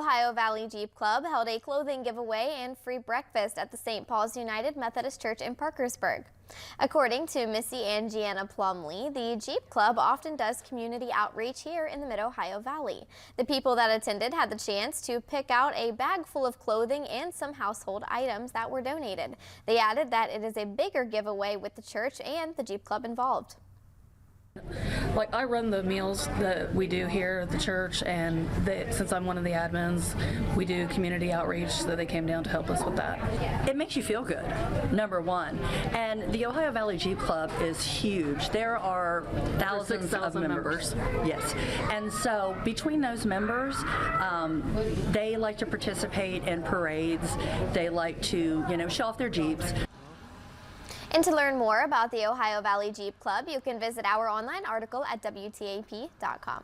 Ohio Valley Jeep Club held a clothing giveaway and free breakfast at the St. Paul's United Methodist Church in Parkersburg. According to Missy and Jeanna Williams, the Jeep Club often does community outreach here in the Mid-Ohio Valley. The people that attended had the chance to pick out a bag full of clothing and some household items that were donated. They added that it is a bigger giveaway with the church and the Jeep Club involved. Like, I run the meals that we do here at the church, and since I'm one of the admins, we do community outreach, so they came down to help us with that. It makes you feel good, number one. And the Ohio Valley Jeep Club is huge. There are thousands of members. Yes. And so between those members, they like to participate in parades. They like to, show off their Jeeps. And to learn more about the Ohio Valley Jeep Club, you can visit our online article at WTAP.com.